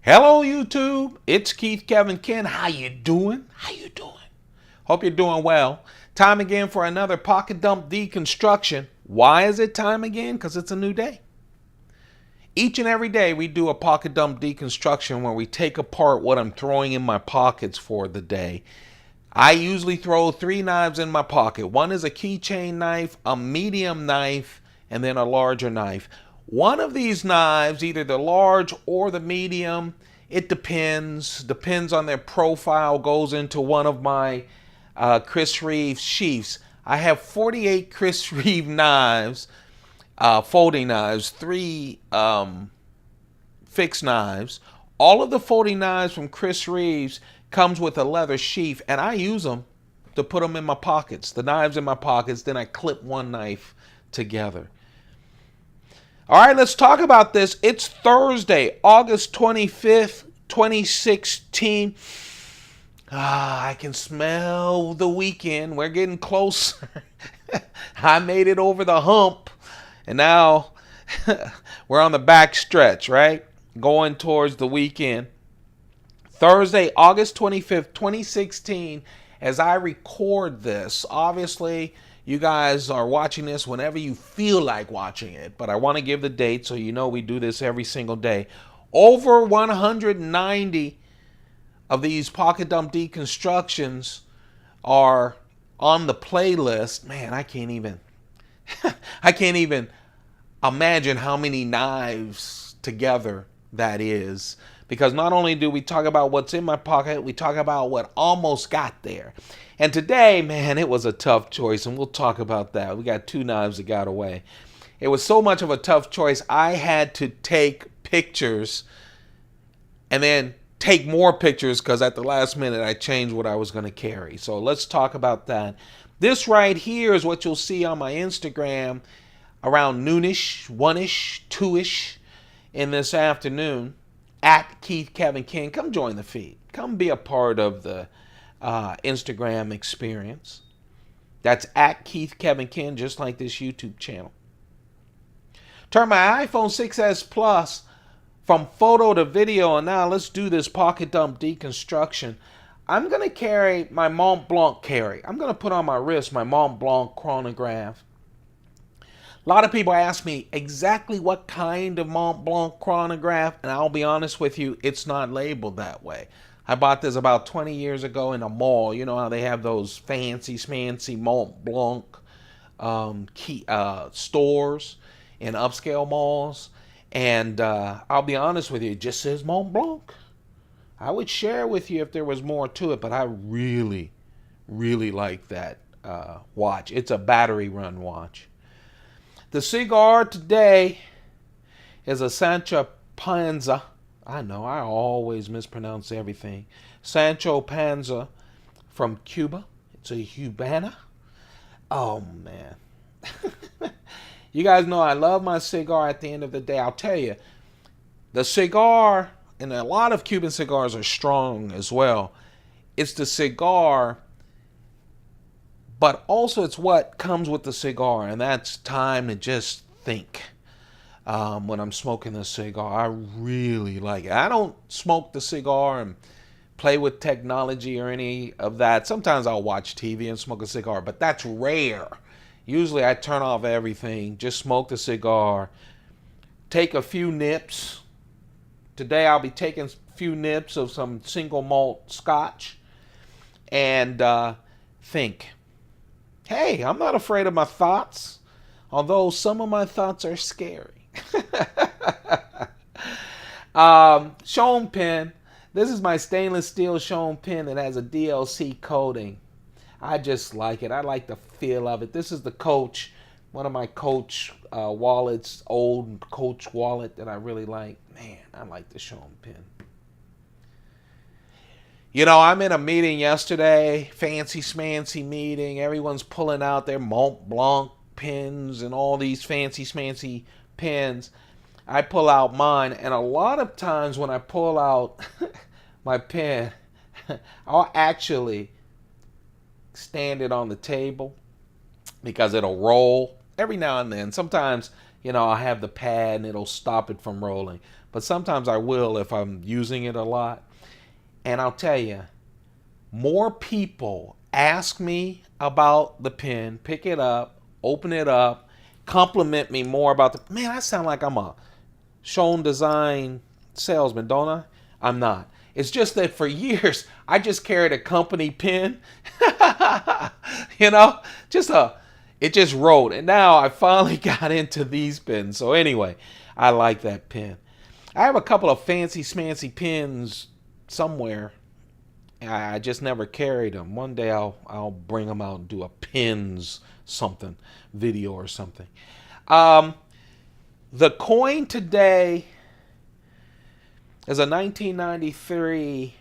Hello YouTube, it's Keith Kevin Ken. How you doing? Hope you're doing well. Time again for another pocket dump deconstruction. Why is it time again? Because it's a new day. Each and every day we do a pocket dump deconstruction where we take apart what I'm throwing in my pockets for the day. I usually throw 3 knives in my pocket. One is a keychain knife, a medium knife, and then a larger knife. One of these knives, either the large or the medium, it depends on their profile, goes into one of my Chris Reeve sheaths. I have 48 Chris Reeve knives, folding knives, 3 fixed knives. All of the folding knives from Chris Reeves comes with a leather sheath, and I use them to put them in my pockets. The knives in my pockets, then I clip one knife together. All right, let's talk about this. It's Thursday, August 25th, 2016. I can smell the weekend. We're getting close. I made it over the hump, and now we're on the back stretch, right? Going towards the weekend. Thursday, August 25th, 2016, as I record this. Obviously, you guys are watching this whenever you feel like watching it, but I want to give the date so you know we do this every single day. Over 190 of these pocket dump deconstructions are on the playlist. Man, I can't even imagine how many knives together that is. Because not only do we talk about what's in my pocket, we talk about what almost got there. And today, man, it was a tough choice, and we'll talk about that. We got 2 knives that got away. It was so much of a tough choice, I had to take pictures and then take more pictures because at the last minute I changed what I was going to carry. So let's talk about that. This right here is what you'll see on my Instagram around noonish, 1-ish, 2-ish in this afternoon. At Keith Kevin King. Come join the feed. Come be a part of the Instagram experience. That's at Keith Kevin King, just like this YouTube channel. Turn my iPhone 6S Plus from photo to video, and now let's do this pocket dump deconstruction. I'm going to carry my Mont Blanc carry. I'm going to put on my wrist my Mont Blanc chronograph. A lot of people ask me exactly what kind of Mont Blanc chronograph, and I'll be honest with you, it's not labeled that way. I bought this about 20 years ago in a mall. You know how they have those fancy smancy Mont Blanc stores in upscale malls. And I'll be honest with you, it just says Mont Blanc. I would share with you if there was more to it, but I really, really like that watch. It's a battery run watch. The cigar today is a Sancho Panza. I know, I always mispronounce everything. Sancho Panza from Cuba. It's a Habana. Oh, man. You guys know I love my cigar at the end of the day. I'll tell you, the cigar, and a lot of Cuban cigars are strong as well. It's the cigar, but also it's what comes with the cigar, and that's time to just think. When I'm smoking the cigar, I really like it. I don't smoke the cigar and play with technology or any of that. Sometimes I'll watch TV and smoke a cigar, but that's rare. Usually I turn off everything, just smoke the cigar, take a few nips. Today I'll be taking a few nips of some single malt scotch and think. Hey, I'm not afraid of my thoughts, although some of my thoughts are scary. Shown pen. This is my stainless steel shown pen that has a DLC coating. I just like it. I like the feel of it. This is the Coach, one of my Coach wallets, old Coach wallet that I really like. Man, I like the shown pen. You know, I'm in a meeting yesterday, fancy smancy meeting. Everyone's pulling out their Mont Blanc pens and all these fancy smancy pens. I pull out mine, and a lot of times when I pull out my pen, I'll actually stand it on the table because it'll roll every now and then. Sometimes I'll have the pad and it'll stop it from rolling. But sometimes I will if I'm using it a lot. And I'll tell you, more people ask me about the pen, pick it up, open it up, compliment me more about the, man, I sound like I'm a Shown Design salesman, don't I? I'm not. It's just that for years, I just carried a company pen, it just rolled. And now I finally got into these pens. So anyway, I like that pen. I have a couple of fancy smancy pens somewhere. I just never carried them. One day I'll bring them out and do a pins something video or something. The coin today is a 1993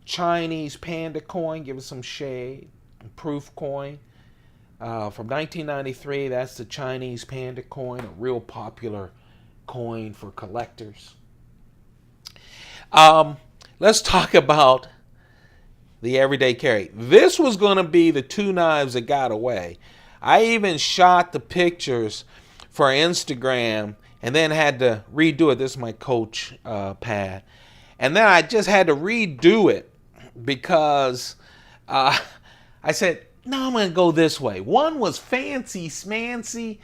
Chinese panda coin. Give it some shade. Proof coin. From 1993, that's the Chinese panda coin, a real popular coin for collectors. Let's talk about the everyday carry. This was going to be the two knives that got away. I even shot the pictures for Instagram and then had to redo it. This is my Coach pad. And then I just had to redo it because I said, no, I'm going to go this way. One was fancy smancy,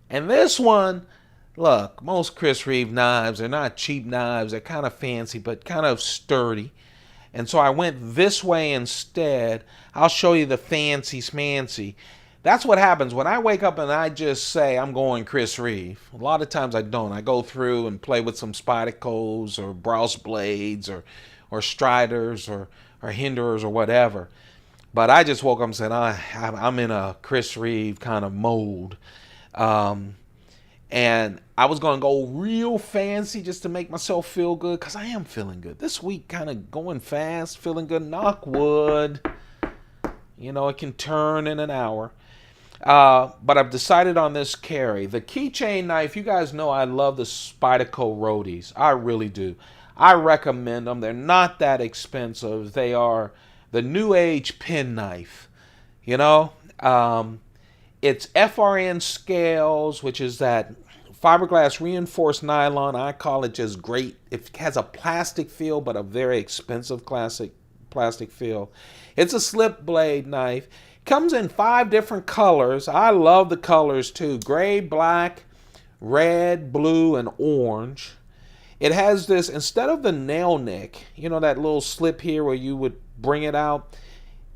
and this one, look, most Chris Reeve knives, they're not cheap knives. They're kind of fancy, but kind of sturdy. And so I went this way instead. I'll show you the fancy smancy. That's what happens when I wake up and I just say I'm going Chris Reeve. A lot of times I don't. I go through and play with some Spydercos or Browse blades or Striders or Hinderers or whatever. But I just woke up and said, I'm in a Chris Reeve kind of mode. And I was going to go real fancy just to make myself feel good, because I am feeling good. This week kind of going fast, feeling good. Knock wood. It can turn in an hour. But I've decided on this carry. The keychain knife, you guys know I love the Spyderco Roadies. I really do. I recommend them. They're not that expensive. They are the new age pen knife. It's FRN scales, which is that fiberglass reinforced nylon. I call it just great. It has a plastic feel, but a very expensive plastic feel. It's a slip blade knife. Comes in 5 different colors. I love the colors too. Gray, black, red, blue, and orange. It has this, instead of the nail nick, that little slip here where you would bring it out.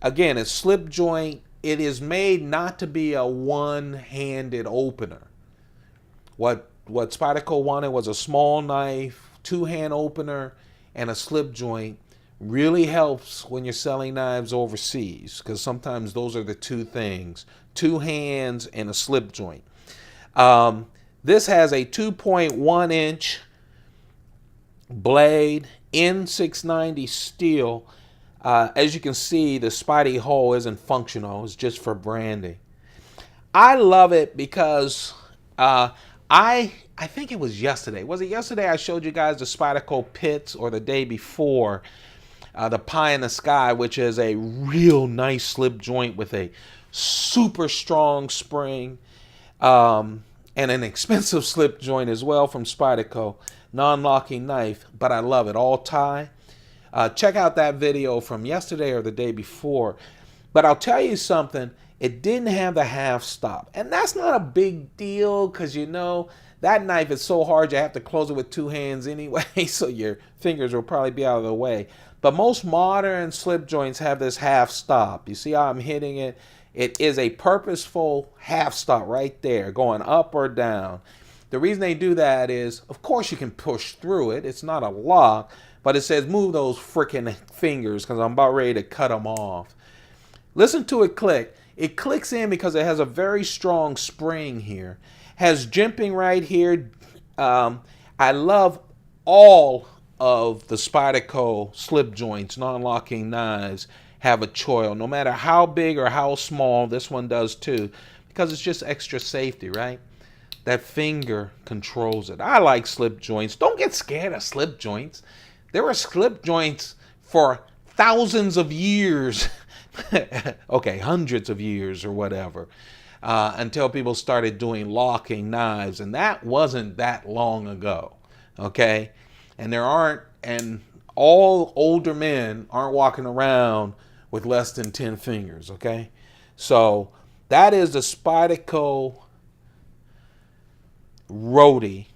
Again, it's slip joint. It is made not to be a one-handed opener. What Spyderco wanted was a small knife, 2-hand opener, and a slip joint. Really helps when you're selling knives overseas, because sometimes those are the two things: 2 hands and a slip joint. This has a 2.1 inch blade, N690 steel. As you can see, the Spidey hole isn't functional. It's just for branding. I love it because I think it was yesterday. Was it yesterday I showed you guys the Spyderco Pits, or the day before? The Pie in the Sky, which is a real nice slip joint with a super strong spring, and an expensive slip joint as well from Spyderco. Non-locking knife, but I love it. All tie. Check out that video from yesterday or the day before. But I'll tell you something, it didn't have the half stop. And that's not a big deal, because that knife is so hard you have to close it with 2 hands anyway, so your fingers will probably be out of the way. But most modern slip joints have this half stop. You see how I'm hitting it? It is a purposeful half stop right there, going up or down. The reason they do that is, of course, you can push through it. It's not a lock, but it says move those freaking fingers, because I'm about ready to cut them off. Listen to it click. It clicks in because it has a very strong spring here. Has jimping right here. I love all of the Spyderco slip joints, non-locking knives, have a choil. No matter how big or how small, this one does too, because it's just extra safety, right? That finger controls it. I like slip joints. Don't get scared of slip joints. There were slip joints for thousands of years. Okay, hundreds of years or whatever. until people started doing locking knives, and that wasn't that long ago. Okay, and all older men aren't walking around with less than 10 fingers. Okay, so that is the Spyderco Roadie.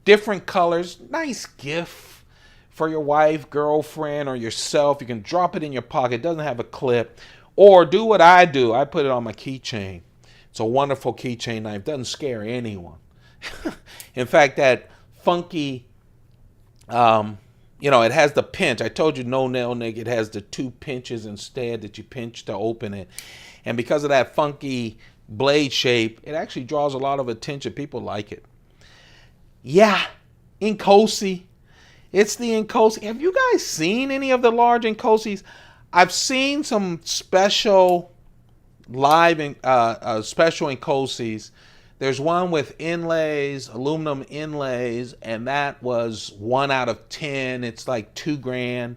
Different colors, nice gift for your wife, girlfriend, or yourself. You can drop it in your pocket. It doesn't have a clip. Or do what I do. I put it on my keychain. It's a wonderful keychain knife. Doesn't scare anyone. In fact, that funky, it has the pinch. I told you no nail nick. It has the 2 pinches instead that you pinch to open it. And because of that funky blade shape, it actually draws a lot of attention. People like it. Yeah, Inkosi. It's the Inkosi. Have you guys seen any of the large Inkosis? I've seen some special special Inkosis. There's one with inlays, aluminum inlays, and that was 1 out of 10. It's like $2,000.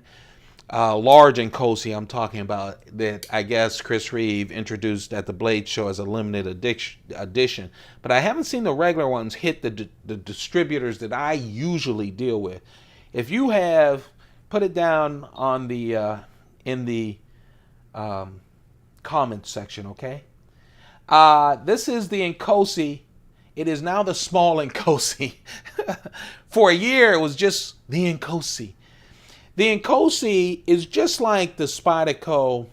Large Inkosi I'm talking about, that I guess Chris Reeve introduced at the Blade Show as a limited edition. But I haven't seen the regular ones hit the distributors that I usually deal with. If you have, put it down on the in the comment section, okay? This is the Inkosi. It is now the small Inkosi. For a year, it was just the Inkosi. The Inkosi is just like the Spyderco.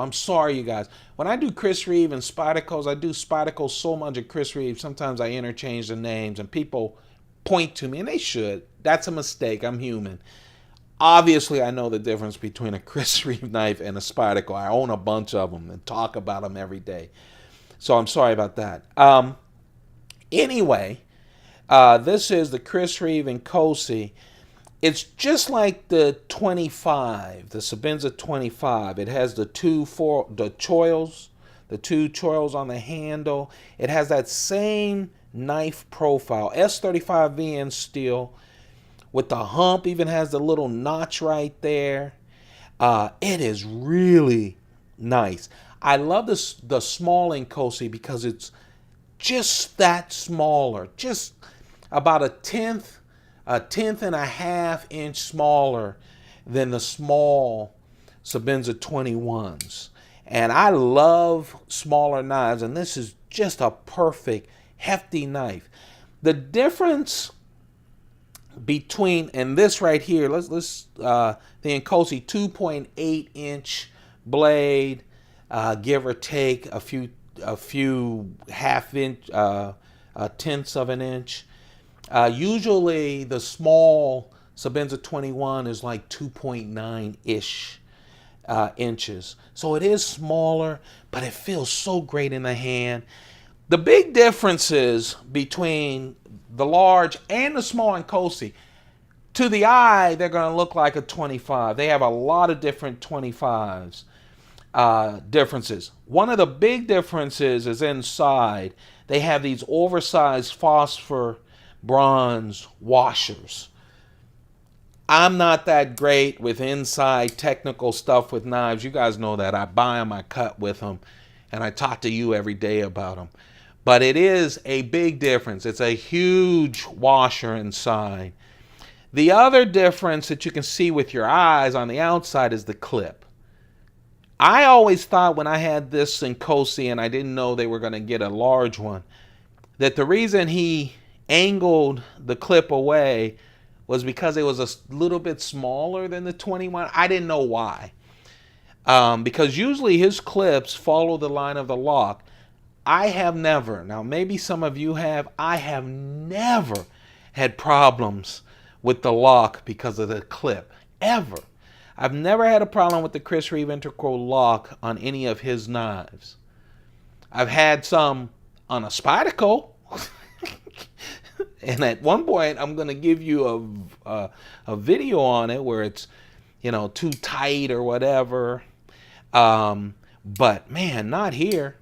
I'm sorry, you guys. When I do Chris Reeve and Spydercos, I do Spyderco so much at Chris Reeve. Sometimes I interchange the names, and people point to me, and they should. That's a mistake. I'm human. Obviously, I know the difference between a Chris Reeve knife and a Spyderco. I own a bunch of them and talk about them every day. So I'm sorry about that. Anyway, this is the Chris Reeve Inkosi. It's just like the 25, the Sebenza 25. It has the two choils on the handle. It has that same knife profile, S35VN steel, with the hump. Even has the little notch right there. It is really nice. I love this, the small Inkosi, because it's just that smaller, just about a tenth and a half inch smaller than the small Sebenza 21s. And I love smaller knives, and this is just a perfect, hefty knife. The difference between, and this right here, the Inkosi 2.8 inch blade, give or take a few half inch, tenths of an inch. Usually the small Sebenza 21 is like 2.9-ish inches. So it is smaller, but it feels so great in the hand. The big differences between the large and the small Inkosi, to the eye, they're going to look like a 25. They have a lot of different 25s differences. One of the big differences is inside. They have these oversized phosphor bronze washers. I'm not that great with inside technical stuff with knives. You guys know that. I buy them, I cut with them, and I talk to you every day about them. But it is a big difference. It's a huge washer inside. The other difference that you can see with your eyes on the outside is the clip. I always thought when I had this Inkosi and I didn't know they were going to get a large one, that the reason he angled the clip away was because it was a little bit smaller than the 21. I didn't know why. Because usually his clips follow the line of the lock. I have never, now maybe some of you have, I have never had problems with the lock because of the clip, ever. I've never had a problem with the Chris Reeve Integral lock on any of his knives. I've had some on a Spyderco. And at one point, I'm going to give you a video on it where it's, too tight or whatever. But, man, not here.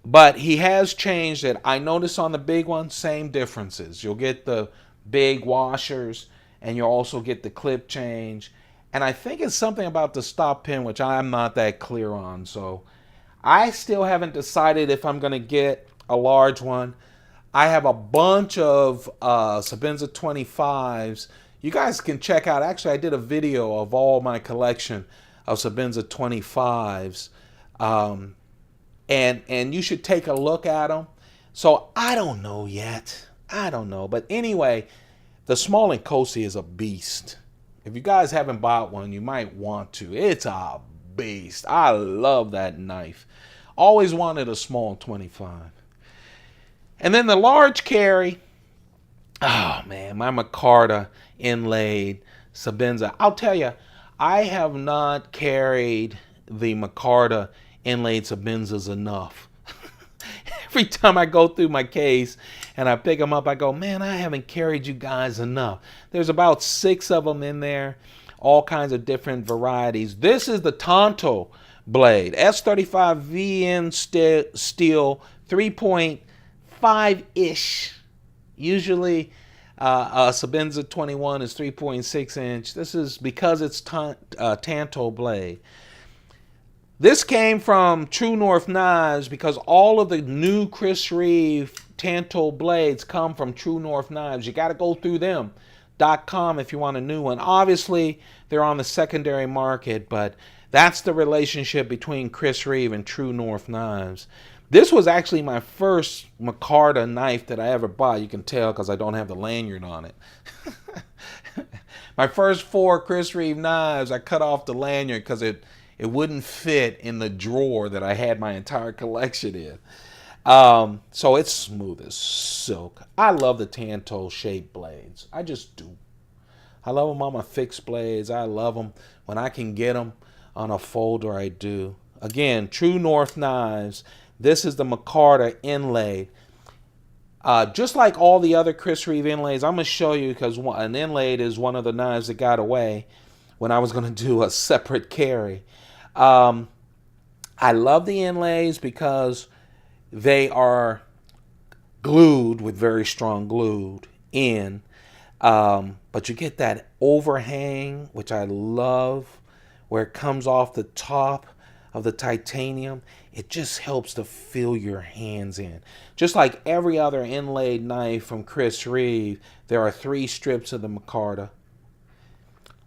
But he has changed it. I noticed on the big one, same differences. You'll get the big washers, and you'll also get the clip change. And I think it's something about the stop pin, which I'm not that clear on. So I still haven't decided if I'm going to get a large one. I have a bunch of Sebenza 25s. You guys can check out, actually I did a video of all my collection of Sebenza 25s. And you should take a look at them. So I don't know yet. I don't know. But anyway, the small Inkosi is a beast. If you guys haven't bought one, you might want to. It's a beast. I love that knife. Always wanted a small 25. And then the large carry. Oh man, my Micarta inlaid Sebenza. I'll tell you, I have not carried the Micarta inlaid Sebenzas enough. Every time I go through my case and I pick them up, I go, man, I haven't carried you guys enough. There's about 6 of them in there, all kinds of different varieties. This is the Tonto blade, S35 VN steel, 3.5-ish. Usually a Sebenza 21 is 3.6 inch. This is because it's Tonto blade. This came from True North Knives because all of the new Chris Reeve Tonto blades come from True North Knives. You got to go through them.com if you want a new one. Obviously, they're on the secondary market, but that's the relationship between Chris Reeve and True North Knives. This was actually my first Micarta knife that I ever bought. You can tell because I don't have the lanyard on it. My first 4 Chris Reeve knives, I cut off the lanyard because it wouldn't fit in the drawer that I had my entire collection in. So it's smooth as silk. I love the Tonto shaped blades. I just do. I love them on my fixed blades. I love them when I can get them on a folder. I do. Again, True North Knives. This is the Micarta inlaid. Just like all the other Chris Reeve inlays, I'm going to show you because an inlaid is one of the knives that got away when I was going to do a separate carry. I love the inlays because they are glued with very strong glued in. But you get that overhang, which I love, where it comes off the top of the titanium. It just helps to fill your hands in. Just like every other inlaid knife from Chris Reeve, there are 3 strips of the Micarta.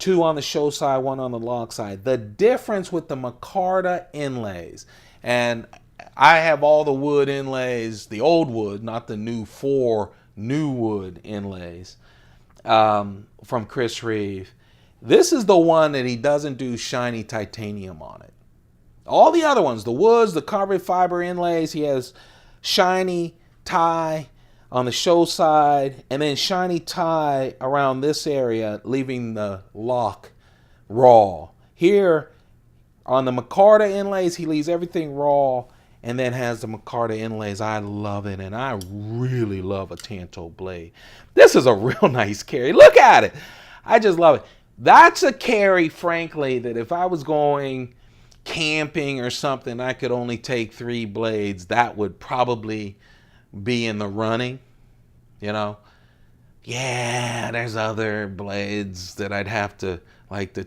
2 on the show side, 1 on the log side. The difference with the Micarta inlays, and I have all the wood inlays, the old wood, not the new 4 new wood inlays from Chris Reeve. This is the one that he doesn't do shiny titanium on it. All the other ones, the woods, the carbon fiber inlays, he has shiny tie on the show side and then shiny tie around this area, leaving the lock raw. Here on the Micarta inlays, he leaves everything raw and then has the Micarta inlays. I love it, and I really love a Tonto blade. This is a real nice carry. Look at it. I just love it. That's a carry, frankly, that if I was going camping or something, I could only take 3 blades. That would probably be in the running, you know. Yeah, there's other blades that I'd have to, like the,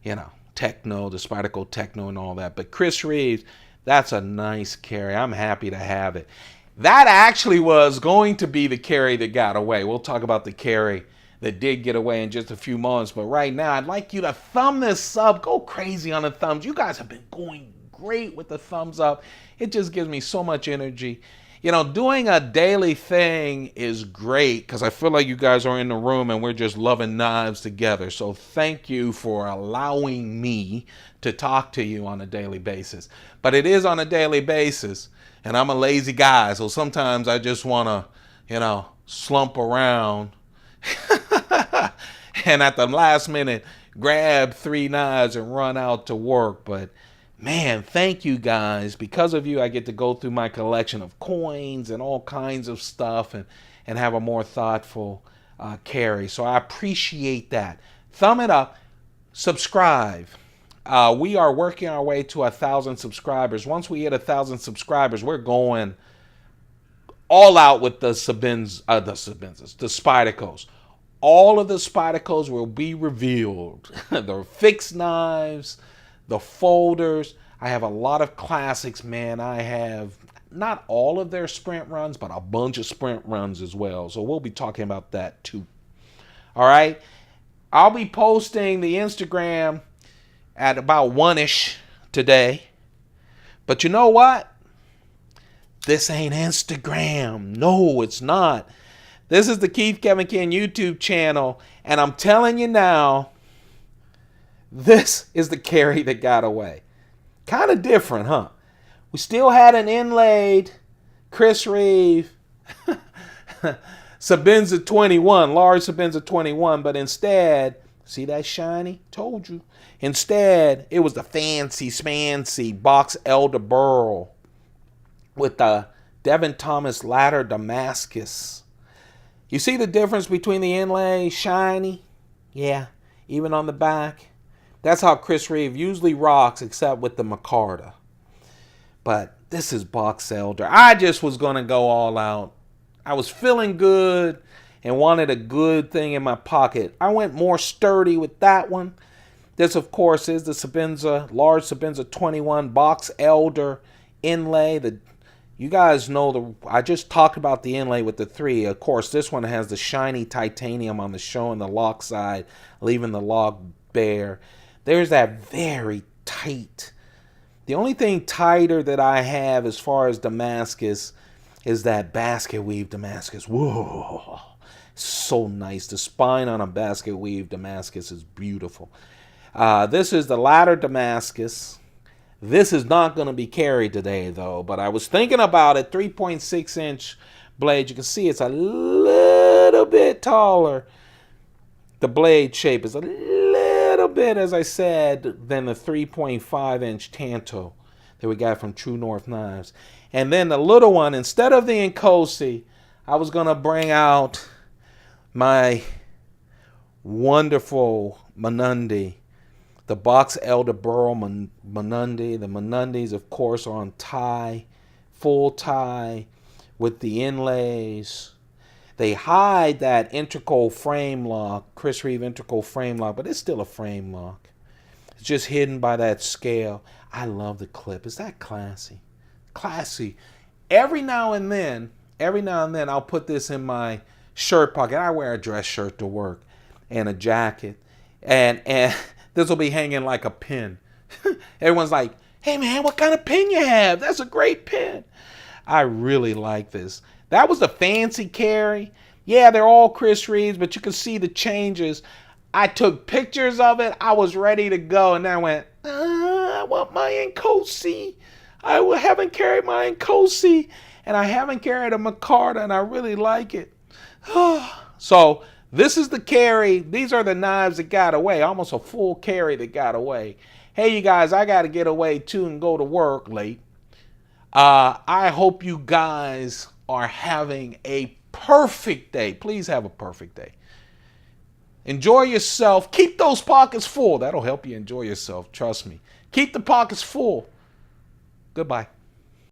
you know, Techno, the Spyderco Techno and all that. But Chris Reeves, that's a nice carry. I'm happy to have it. That actually was going to be the carry that got away. We'll talk about the carry that did get away in just a few moments. But right now, I'd like you to thumb this up. Go crazy on the thumbs. You guys have been going great with the thumbs up. It just gives me so much energy. You know, doing a daily thing is great because I feel like you guys are in the room and we're just loving knives together. So thank you for allowing me to talk to you on a daily basis. But it is on a daily basis, and I'm a lazy guy, so sometimes I just want to, you know, slump around and at the last minute grab 3 knives and run out to work. But man, thank you guys. Because of you, I get to go through my collection of coins and all kinds of stuff and have a more thoughtful carry. So I appreciate that. Thumb it up. Subscribe. We are working our way to 1,000 subscribers. Once we hit 1,000 subscribers, we're going all out with the Spydercos. All of the Spydercos will be revealed. The fixed knives, the folders. I have a lot of classics, man. I have not all of their sprint runs, but a bunch of sprint runs as well. So we'll be talking about that too. All right. I'll be posting the Instagram at about 1-ish today. But you know what? This ain't Instagram. No, it's not. This is the Keith Kevin Ken YouTube channel. And I'm telling you now, this is the carry that got away. Kind of different, huh? We still had an inlaid Chris Reeve Sebenza 21, large Sebenza 21, but instead, see that shiny? Told you. Instead, it was the fancy smancy box elder burl with the Devin Thomas ladder Damascus. You see the difference between the inlay, shiny? Yeah, even on the back. That's how Chris Reeve usually rocks, except with the Micarta. But this is box elder. I just was going to go all out. I was feeling good and wanted a good thing in my pocket. I went more sturdy with that one. This, of course, is the Sebenza, large Sebenza 21 box elder inlay. You guys know, I just talked about the inlay with the 3. Of course, this one has the shiny titanium on the show and the lock side, leaving the lock bare. There's that very tight. The only thing tighter that I have as far as Damascus is that basket weave Damascus. Whoa, so nice. The spine on a basket weave Damascus is beautiful. This is the ladder Damascus. This is not going to be carried today, though, but I was thinking about it. 3.6-inch blade. You can see it's a little bit taller. The blade shape is a little bit, as I said, than the 3.5-inch Tanto that we got from True North Knives. And then the little one, instead of the Inkosi, I was going to bring out my wonderful Mnandi, the box elder burl Mnandi. The Mnandis, of course, are on tie, full tie with the inlays. They hide that integral frame lock, Chris Reeve integral frame lock, but it's still a frame lock. It's just hidden by that scale. I love the clip. Is that classy? Classy. Every now and then, I'll put this in my shirt pocket. I wear a dress shirt to work and a jacket. And this will be hanging like a pin. Everyone's like, hey man, what kind of pin you have? That's a great pin. I really like this. That was the fancy carry. Yeah, they're all Chris Reeves, but you can see the changes. I took pictures of it. I was ready to go. And then I went, I want my Inkosi. I haven't carried my Inkosi. And I haven't carried a Micarta, and I really like it. So this is the carry. These are the knives that got away. Almost a full carry that got away. Hey, you guys, I got to get away, too, and go to work late. I hope you guys are having a perfect day. Please have a perfect day. Enjoy yourself. Keep those pockets full. That'll help you enjoy yourself. Trust me. Keep the pockets full. Goodbye.